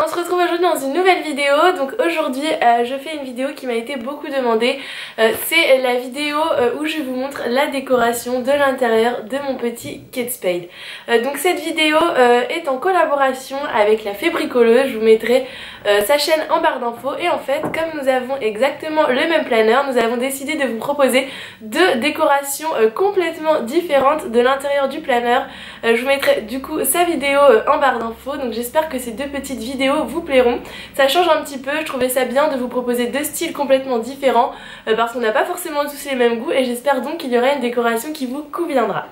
on se retrouve aujourd'hui dans une nouvelle vidéo. Donc aujourd'hui je fais une vidéo qui m'a été beaucoup demandée. C'est la vidéo où je vous montre la décoration de l'intérieur de mon petit Kate Spade. Donc cette vidéo est en collaboration avec la Fée Bricoleuse. Je vous mettrai sa chaîne en barre d'infos. Et en fait, comme nous avons exactement le même planeur, nous avons décidé de vous proposer deux décorations complètement différentes de l'intérieur du planeur. Je vous mettrai du coup sa vidéo en barre d'infos. Donc j'espère que ces deux petites vidéos vous plairont. Ça change un petit peu, je trouvais ça bien de vous proposer deux styles complètement différents parce qu'on n'a pas forcément tous les mêmes goûts, et j'espère donc qu'il y aura une décoration qui vous conviendra.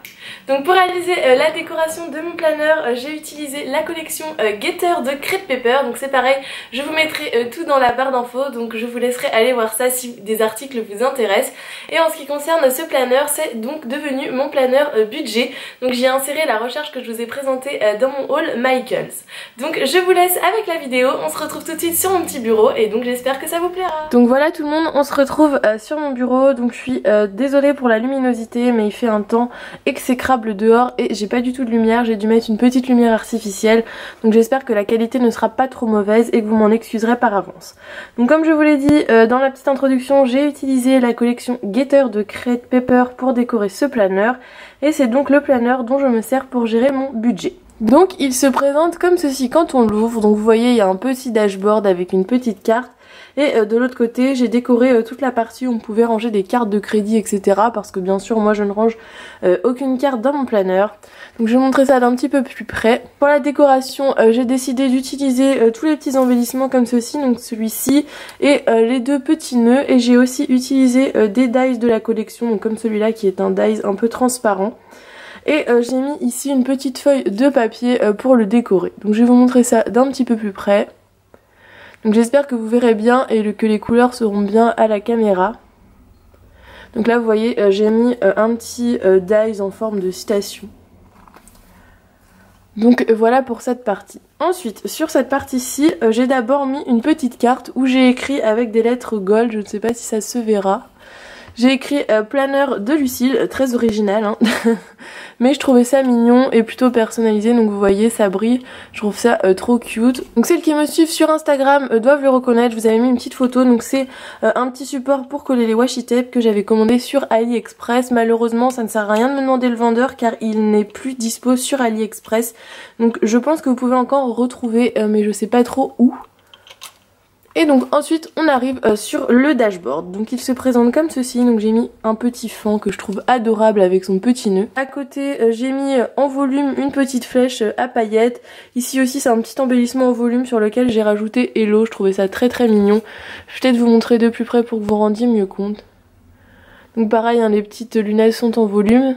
Donc pour réaliser la décoration de mon planeur, j'ai utilisé la collection Getter de Crate Paper. Donc c'est pareil, je vous mettrai tout dans la barre d'infos, donc je vous laisserai aller voir ça si des articles vous intéressent. Et en ce qui concerne ce planeur, c'est donc devenu mon planeur budget. Donc j'y ai inséré la recherche que je vous ai présentée dans mon haul Michaels. Donc je vous laisse avec la vidéo, on se retrouve tout de suite sur mon petit bureau et donc j'espère que ça vous plaira. Donc voilà tout le monde, on se retrouve sur mon bureau. Donc je suis désolée pour la luminosité, mais il fait un temps exécrable dehors et j'ai pas du tout de lumière, j'ai dû mettre une petite lumière artificielle. Donc j'espère que la qualité ne sera pas trop mauvaise et que vous m'en excuserez par avance. Donc comme je vous l'ai dit dans la petite introduction, j'ai utilisé la collection Getter de Crate Paper pour décorer ce planeur. Et c'est donc le planeur dont je me sers pour gérer mon budget. Donc il se présente comme ceci quand on l'ouvre. Donc vous voyez, il y a un petit dashboard avec une petite carte. Et de l'autre côté, j'ai décoré toute la partie où on pouvait ranger des cartes de crédit, etc. Parce que bien sûr, moi je ne range aucune carte dans mon planeur. Donc je vais vous montrer ça d'un petit peu plus près. Pour la décoration, j'ai décidé d'utiliser tous les petits embellissements comme ceci. Donc celui-ci et les deux petits nœuds. Et j'ai aussi utilisé des dies de la collection, donc comme celui-là qui est un dies un peu transparent. Et j'ai mis ici une petite feuille de papier pour le décorer. Donc je vais vous montrer ça d'un petit peu plus près. Donc j'espère que vous verrez bien et que les couleurs seront bien à la caméra. Donc là vous voyez, j'ai mis un petit dies en forme de citation. Donc voilà pour cette partie. Ensuite, sur cette partie-ci, j'ai d'abord mis une petite carte où j'ai écrit avec des lettres gold, je ne sais pas si ça se verra. J'ai écrit planeur de Lucille, très original hein. Mais je trouvais ça mignon et plutôt personnalisé, donc vous voyez ça brille, je trouve ça trop cute. Donc celles qui me suivent sur Instagram doivent le reconnaître, je vous avais mis une petite photo, donc c'est un petit support pour coller les washi tape que j'avais commandé sur AliExpress. Malheureusement ça ne sert à rien de me demander le vendeur car il n'est plus dispo sur AliExpress. Donc je pense que vous pouvez encore retrouver mais je sais pas trop où. Et donc ensuite on arrive sur le dashboard. Donc il se présente comme ceci. Donc j'ai mis un petit fond que je trouve adorable avec son petit nœud. À côté j'ai mis en volume une petite flèche à paillettes. Ici aussi c'est un petit embellissement en volume sur lequel j'ai rajouté Hello. Je trouvais ça très très mignon. Je vais peut-être vous montrer de plus près pour que vous rendiez mieux compte. Donc pareil hein, les petites lunettes sont en volume.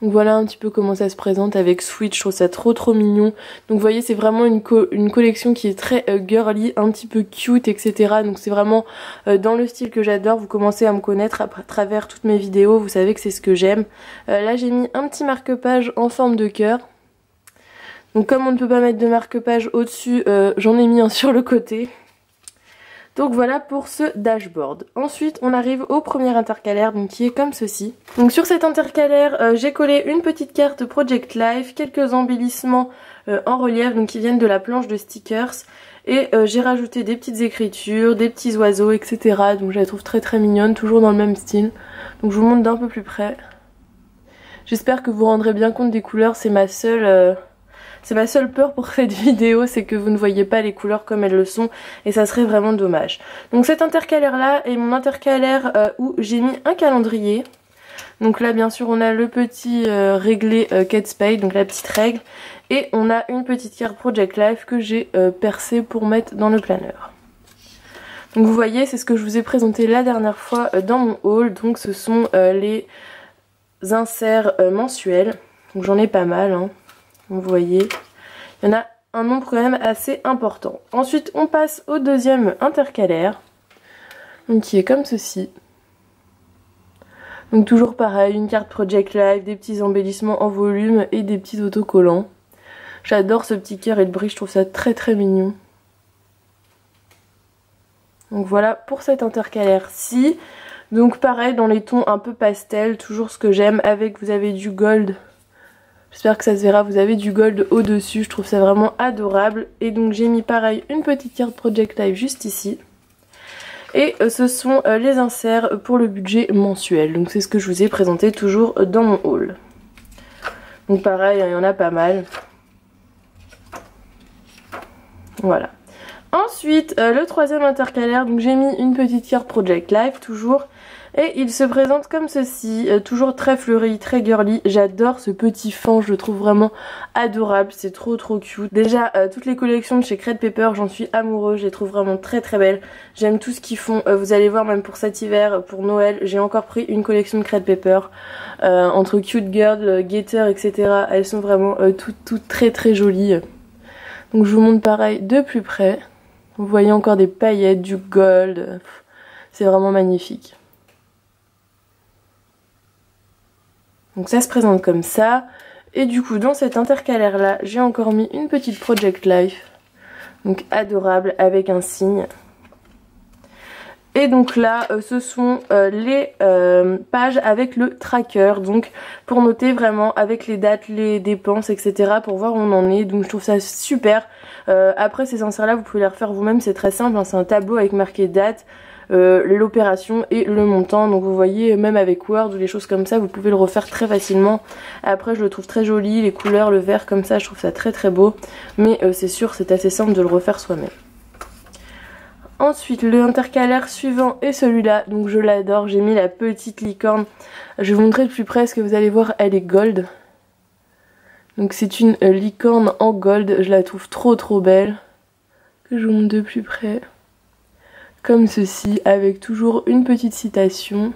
Donc voilà un petit peu comment ça se présente avec Switch, je trouve ça trop trop mignon. Donc vous voyez c'est vraiment une collection qui est très girly, un petit peu cute, etc. Donc c'est vraiment dans le style que j'adore. Vous commencez à me connaître à travers toutes mes vidéos, vous savez que c'est ce que j'aime. Là j'ai mis un petit marque-page en forme de cœur. Donc comme on ne peut pas mettre de marque-page au-dessus, j'en ai mis un sur le côté. Donc voilà pour ce dashboard. Ensuite on arrive au premier intercalaire donc qui est comme ceci. Donc sur cet intercalaire j'ai collé une petite carte Project Life, quelques embellissements en relief donc qui viennent de la planche de stickers. Et j'ai rajouté des petites écritures, des petits oiseaux etc. Donc je la trouve très très mignonne, toujours dans le même style. Donc je vous montre d'un peu plus près. J'espère que vous vous rendrez bien compte des couleurs, c'est ma seule peur pour cette vidéo, c'est que vous ne voyez pas les couleurs comme elles le sont et ça serait vraiment dommage. Donc cet intercalaire là est mon intercalaire où j'ai mis un calendrier. Donc là bien sûr on a le petit réglé Kate Spade, donc la petite règle. Et on a une petite carte Project Life que j'ai percée pour mettre dans le planeur. Donc vous voyez c'est ce que je vous ai présenté la dernière fois dans mon haul. Donc ce sont les inserts mensuels. Donc j'en ai pas mal hein. Vous voyez, il y en a un nombre quand même assez important. Ensuite, on passe au deuxième intercalaire, donc qui est comme ceci. Donc toujours pareil, une carte Project Life, des petits embellissements en volume et des petits autocollants. J'adore ce petit cœur et le bris, je trouve ça très très mignon. Donc voilà pour cet intercalaire-ci. Donc pareil, dans les tons un peu pastel, toujours ce que j'aime avec, vous avez du gold J'espère que ça se verra, vous avez du gold au dessus, je trouve ça vraiment adorable. Et donc j'ai mis pareil une petite carte Project Life juste ici. Et ce sont les inserts pour le budget mensuel, donc c'est ce que je vous ai présenté toujours dans mon haul. Donc pareil, il y en a pas mal. Voilà. Ensuite, le troisième intercalaire, donc j'ai mis une petite carte Project Life toujours. Et il se présente comme ceci, toujours très fleuri, très girly. J'adore ce petit fan, je le trouve vraiment adorable, c'est trop cute. Déjà, toutes les collections de chez Crate Paper, j'en suis amoureuse, je les trouve vraiment très belles. J'aime tout ce qu'ils font, vous allez voir même pour cet hiver, pour Noël, j'ai encore pris une collection de Crate Paper. Entre Cute Girl, Gator, etc. Elles sont vraiment toutes très jolies. Donc je vous montre pareil de plus près. Vous voyez encore des paillettes, du gold, c'est vraiment magnifique. Donc ça se présente comme ça. Et du coup dans cet intercalaire là j'ai encore mis une petite Project Life. Donc adorable avec un signe. Et donc là ce sont les pages avec le tracker. Donc pour noter vraiment avec les dates, les dépenses etc. Pour voir où on en est. Donc je trouve ça super. Après ces inserts là vous pouvez les refaire vous-même. C'est très simple hein. C'est un tableau avec marqué date. L'opération et le montant, donc vous voyez même avec Word ou les choses comme ça vous pouvez le refaire très facilement. Après je le trouve très joli, les couleurs, le vert comme ça je trouve ça très beau, mais c'est sûr c'est assez simple de le refaire soi-même. Ensuite le intercalaire suivant est celui-là, donc je l'adore, j'ai mis la petite licorne, je vais vous montrer de plus près parce que vous allez voir elle est gold. Donc c'est une licorne en gold, je la trouve trop belle, que je vous montre de plus près. Comme ceci, avec toujours une petite citation.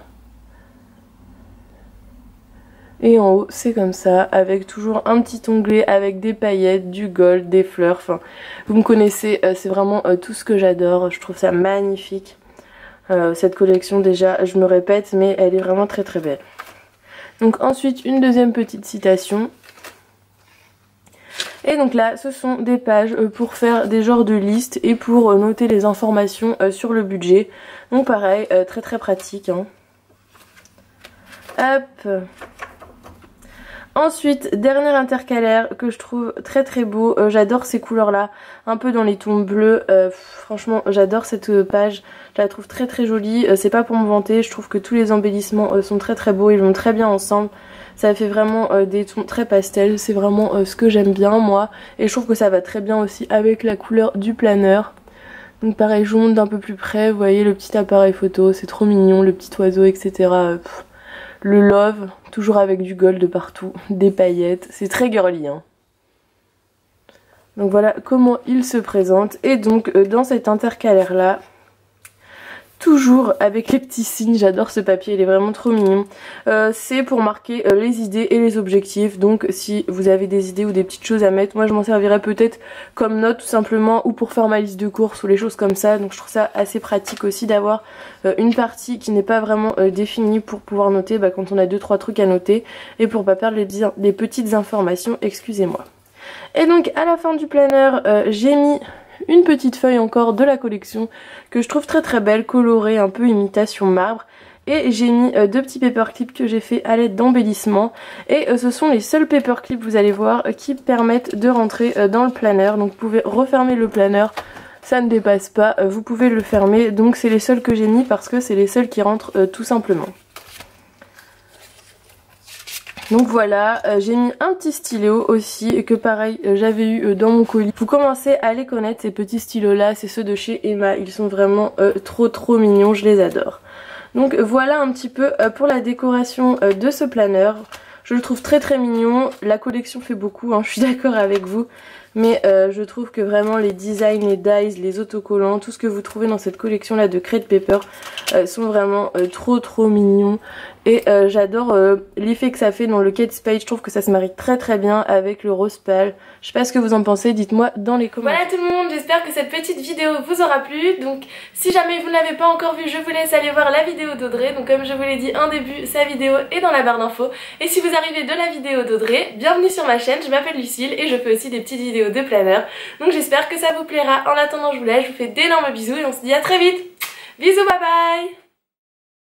Et en haut, c'est comme ça, avec toujours un petit onglet, avec des paillettes, du gold, des fleurs. Enfin, vous me connaissez, c'est vraiment tout ce que j'adore. Je trouve ça magnifique. Cette collection, déjà, je me répète, mais elle est vraiment très belle. Donc ensuite, une deuxième petite citation. Et donc là ce sont des pages pour faire des genres de listes et pour noter les informations sur le budget. Donc pareil, très pratique hein. Hop. Ensuite, dernier intercalaire que je trouve très beau, j'adore ces couleurs là, un peu dans les tons bleus, franchement j'adore cette page, je la trouve très jolie, c'est pas pour me vanter, je trouve que tous les embellissements sont très beaux, ils vont très bien ensemble. Ça fait vraiment des tons très pastels, c'est vraiment ce que j'aime bien moi. Et je trouve que ça va très bien aussi avec la couleur du planeur. Donc pareil, je vous montre d'un peu plus près, vous voyez le petit appareil photo, c'est trop mignon, le petit oiseau, etc. Le love, toujours avec du gold de partout, des paillettes, c'est très girly hein. Donc voilà comment il se présente. Et donc dans cet intercalaire là, toujours avec les petits signes, j'adore ce papier, il est vraiment trop mignon. C'est pour marquer les idées et les objectifs, donc si vous avez des idées ou des petites choses à mettre, moi je m'en servirais peut-être comme note tout simplement, ou pour faire ma liste de courses ou les choses comme ça. Donc je trouve ça assez pratique aussi d'avoir une partie qui n'est pas vraiment définie pour pouvoir noter quand on a 2-3 trucs à noter, et pour pas perdre les petites informations, excusez-moi. Et donc à la fin du planeur, j'ai mis une petite feuille encore de la collection que je trouve très belle, colorée, un peu imitation marbre. Et j'ai mis deux petits paperclips que j'ai fait à l'aide d'embellissement. Et ce sont les seuls paperclips, vous allez voir, qui permettent de rentrer dans le planeur. Donc vous pouvez refermer le planeur, ça ne dépasse pas, vous pouvez le fermer. Donc c'est les seuls que j'ai mis parce que c'est les seuls qui rentrent tout simplement. Donc voilà, j'ai mis un petit stylo aussi que pareil j'avais eu dans mon colis. Vous commencez à les connaître ces petits stylos là, c'est ceux de chez Emma, ils sont vraiment trop mignons, je les adore. Donc voilà un petit peu pour la décoration de ce planeur. Je le trouve très mignon, la collection fait beaucoup, hein, je suis d'accord avec vous. Mais je trouve que vraiment les designs, les dies, les autocollants, tout ce que vous trouvez dans cette collection là de Crate Paper sont vraiment trop mignons. Et j'adore l'effet que ça fait dans le Kate Spade, je trouve que ça se marie très bien avec le rose pâle. Je sais pas ce que vous en pensez, dites-moi dans les commentaires. Voilà tout le monde, j'espère que cette petite vidéo vous aura plu. Donc si jamais vous ne l'avez pas encore vue, je vous laisse aller voir la vidéo d'Audrey. Donc comme je vous l'ai dit en début, sa vidéo est dans la barre d'infos. Et si vous arrivez de la vidéo d'Audrey, bienvenue sur ma chaîne, je m'appelle Lucille et je fais aussi des petites vidéos de planeur. Donc j'espère que ça vous plaira. En attendant je vous laisse, je vous fais d'énormes bisous et on se dit à très vite. Bisous, bye bye.